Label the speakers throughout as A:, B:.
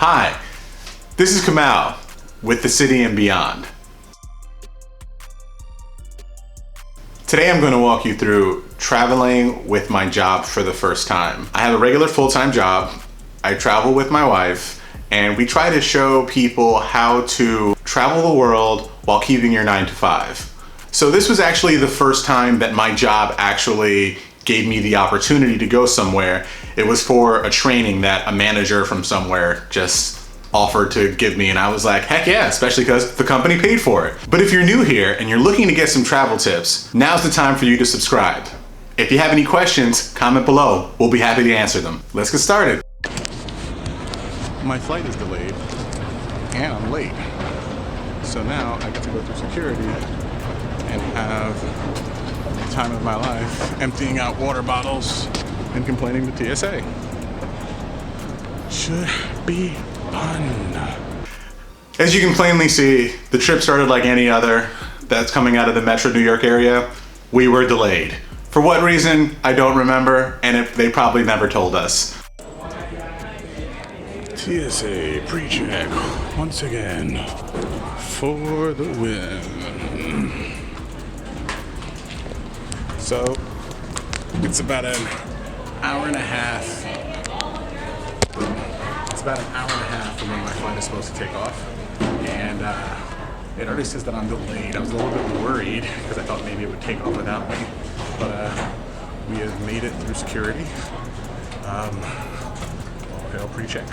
A: Hi, this is Kamau with The City and Beyond. Today I'm going to walk you through traveling with my job for the first time. I have a regular full-time job. I travel with my wife, and we try to show people how to travel the world while keeping your 9 to 5. So this was actually the first time that my job actually gave me the opportunity to go somewhere. It was for a training that a manager from somewhere just offered to give me, and I was like, heck yeah, especially because the company paid for it. But if you're new here and you're looking to get some travel tips, now's the time for you to subscribe. If you have any questions, comment below. We'll be happy to answer them. Let's get started. My flight is delayed and I'm late. So now I get to go through security and have the time of my life emptying out water bottles and complaining to TSA. Should be fun. As you can plainly see, the trip started like any other that's coming out of the Metro New York area. We were delayed. For what reason, I don't remember, and they probably never told us. TSA pre-check once again for the win. So it's about an hour and a half. It's about an hour and a half from when my flight is supposed to take off, and it already says that I'm delayed. I was a little bit worried because I thought maybe it would take off without me, but we have made it through security. All hail pre-check.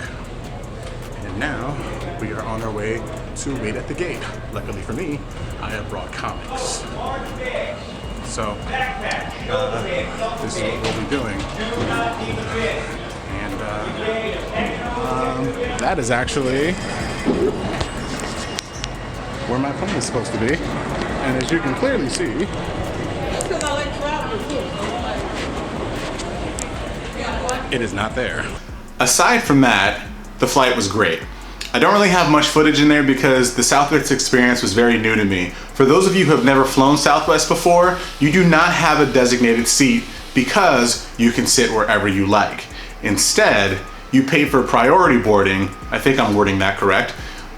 A: And now we are on our way to wait at the gate. Luckily for me, I have brought comics. So this is what we'll be doing. And that is actually where my plane is supposed to be. And as you can clearly see, it is not there. Aside from that, the flight was great. I don't really have much footage in there because the Southwest experience was very new to me. For those of you who have never flown Southwest before, you do not have a designated seat because you can sit wherever you like. Instead, you pay for priority boarding. I think I'm wording that correct.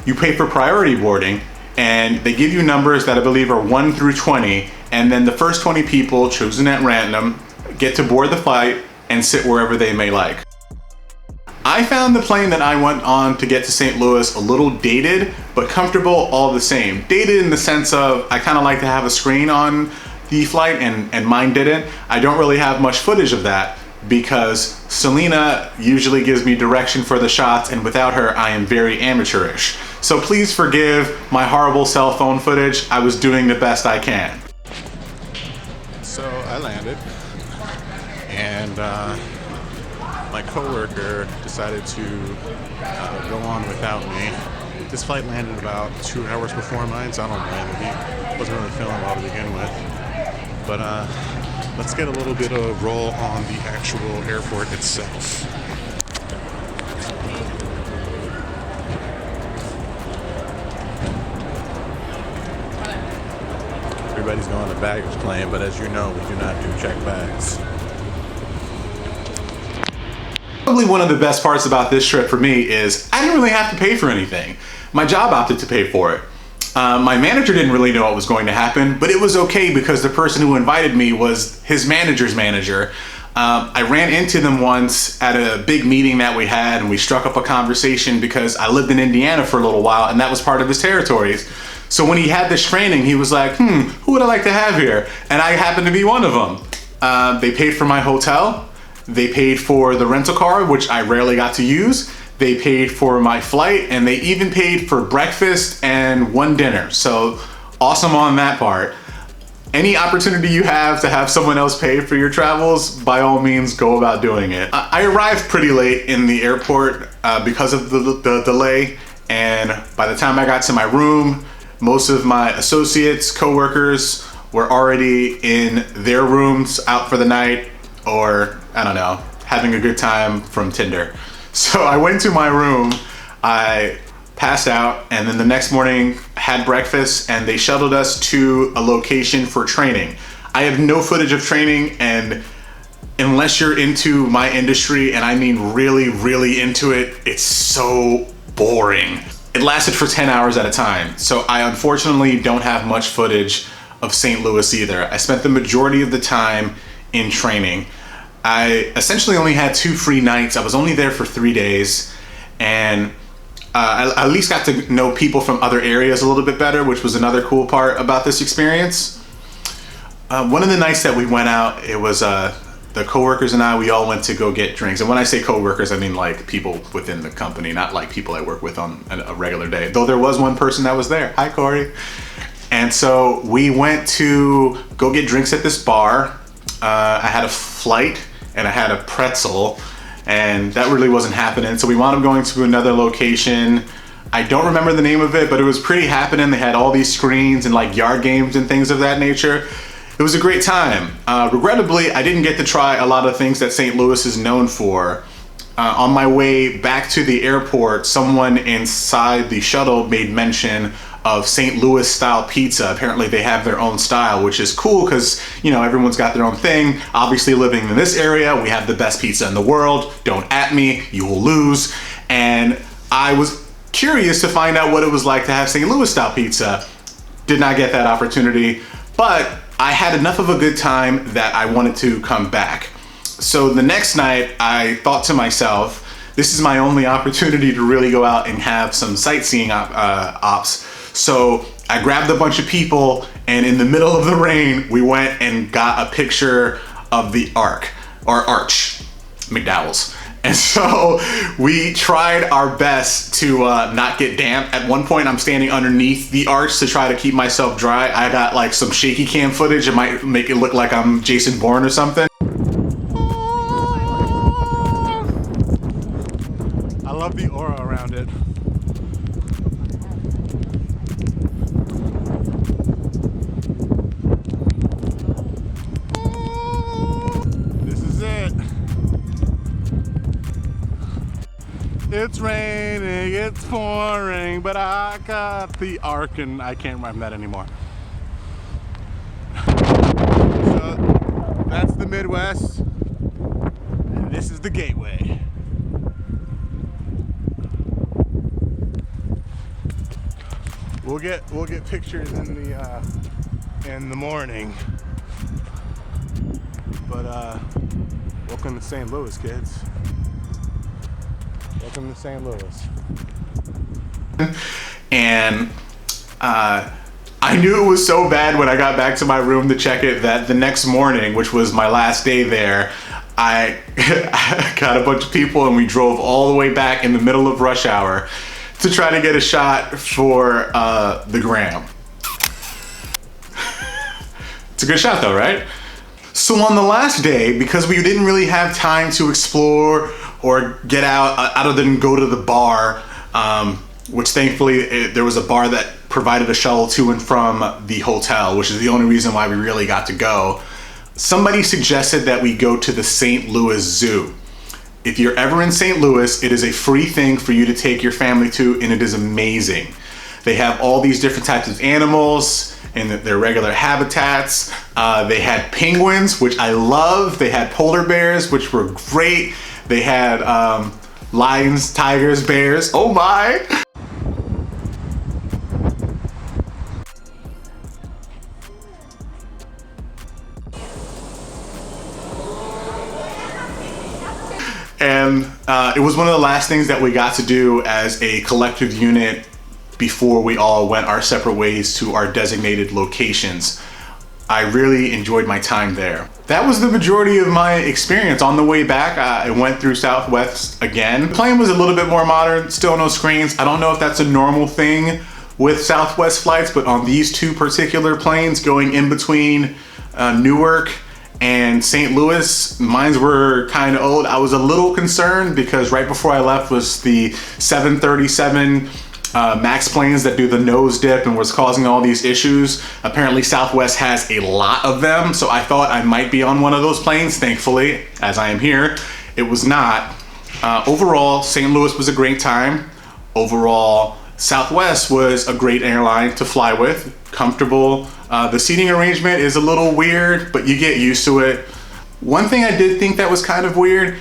A: You pay for priority boarding, and they give you numbers that I believe are 1 through 20, and then the first 20 people chosen at random get to board the flight and sit wherever they may like. I found the plane that I went on to get to St. Louis a little dated, but comfortable all the same. Dated in the sense of I kind of like to have a screen on the flight, and mine didn't. I don't really have much footage of that because Selena usually gives me direction for the shots, and without her, I am very amateurish. So please forgive my horrible cell phone footage. I was doing the best I can. So I landed, and my coworker decided to go on without me. This flight landed about 2 hours before mine, so I don't blame him. He wasn't really feeling well to begin with. But let's get a little bit of roll on the actual airport itself. Everybody's going to baggage claim, but as you know, we do not do check bags. Probably one of the best parts about this trip for me is I didn't really have to pay for anything. My job opted to pay for it. My manager didn't really know what was going to happen, but it was okay because the person who invited me was his manager's manager. I ran into them once at a big meeting that we had, and we struck up a conversation because I lived in Indiana for a little while, and that was part of his territories. So when he had this training, he was like, who would I like to have here? And I happened to be one of them. They paid for my hotel. They paid for the rental car, which I rarely got to use. They paid for my flight, and they even paid for breakfast and one dinner. So awesome on that part. Any opportunity you have to have someone else pay for your travels, by all means, go about doing it. I arrived pretty late in the airport because of the delay, and by the time I got to my room, most of my associates, coworkers were already in their rooms out for the night, or I don't know, having a good time from Tinder. So I went to my room, I passed out, and then the next morning had breakfast, and they shuttled us to a location for training. I have no footage of training, and unless you're into my industry, and I mean really, really into it, it's so boring. It lasted for 10 hours at a time, so I unfortunately don't have much footage of St. Louis either. I spent the majority of the time in training. I essentially only had 2 free nights. I was only there for 3 days, and I at least got to know people from other areas a little bit better, which was another cool part about this experience. One of the nights that we went out, it was the coworkers and I, we all went to go get drinks. And when I say coworkers, I mean like people within the company, not like people I work with on a regular day. Though there was one person that was there. Hi, Corey. And so we went to go get drinks at this bar. I had a flight and I had a pretzel, and that really wasn't happening. So we wound up going to another location. I don't remember the name of it, but it was pretty happening. They had all these screens and like yard games and things of that nature. It was a great time. Regrettably, I didn't get to try a lot of things that St. Louis is known for. On my way back to the airport, someone inside the shuttle made mention of St. Louis style pizza. Apparently they have their own style, which is cool because, you know, everyone's got their own thing. Obviously living in this area, we have the best pizza in the world. Don't at me, you will lose. And I was curious to find out what it was like to have St. Louis style pizza. Did not get that opportunity, but I had enough of a good time that I wanted to come back. So the next night I thought to myself, this is my only opportunity to really go out and have some sightseeing ops. So I grabbed a bunch of people, and in the middle of the rain, we went and got a picture of the arch, McDowell's. And so we tried our best to not get damp. At one point, I'm standing underneath the arch to try to keep myself dry. I got like some shaky cam footage. It might make it look like I'm Jason Bourne or something. I love the aura around it. This is it. It's raining, it's pouring, but I got the arc, and I can't rhyme that anymore. So that's the Midwest, and this is the gateway. We'll get pictures in the morning, but welcome to St. Louis, kids. Welcome to St. Louis. And I knew it was so bad when I got back to my room to check it that the next morning, which was my last day there, I got a bunch of people and we drove all the way back in the middle of rush hour to try to get a shot for the gram. It's a good shot though, right? So on the last day, because we didn't really have time to explore or get out other than go to the bar, which thankfully there was a bar that provided a shuttle to and from the hotel, which is the only reason why we really got to go. Somebody suggested that we go to the St. Louis Zoo. If you're ever in St. Louis, it is a free thing for you to take your family to, and it is amazing. They have all these different types of animals in their regular habitats. They had penguins, which I love. They had polar bears, which were great. They had lions, tigers, bears. Oh my! And it was one of the last things that we got to do as a collective unit before we all went our separate ways to our designated locations. I really enjoyed my time there. That was the majority of my experience. On the way back, I went through Southwest again. The plane was a little bit more modern, still no screens. I don't know if that's a normal thing with Southwest flights, but on these two particular planes going in between Newark and St. Louis, mines were kind of old. I was a little concerned because right before I left was the 737 MAX planes that do the nose dip and was causing all these issues. Apparently Southwest has a lot of them, so I thought I might be on one of those planes. Thankfully, as I am here, it was not. Overall, St. Louis was a great time. Overall, Southwest was a great airline to fly with, comfortable. The seating arrangement is a little weird, but you get used to it. One thing I did think that was kind of weird,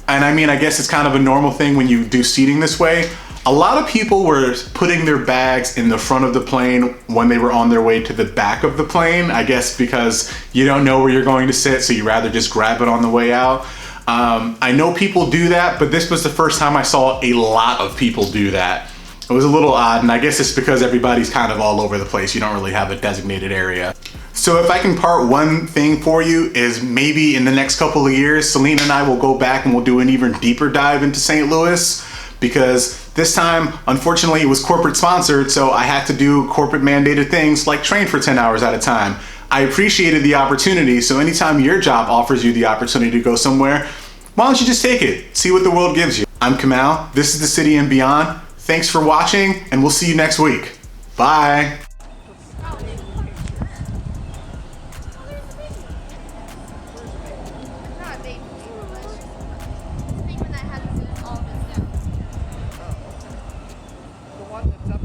A: and I mean, I guess it's kind of a normal thing when you do seating this way, A lot of people were putting their bags in the front of the plane when they were on their way to the back of the plane, I guess because you don't know where you're going to sit, so you rather just grab it on the way out. I know people do that, but this was the first time I saw a lot of people do that. It was a little odd, and I guess it's because everybody's kind of all over the place. You don't really have a designated area. So if I can part one thing for you is maybe in the next couple of years, Selena and I will go back and we'll do an even deeper dive into St. Louis, because this time, unfortunately, it was corporate sponsored, so I had to do corporate mandated things like train for 10 hours at a time. I appreciated the opportunity, so anytime your job offers you the opportunity to go somewhere, why don't you just take it? See what the world gives you. I'm Kamau, this is The City and Beyond. Thanks for watching, and we'll see you next week. Bye.
B: The one that's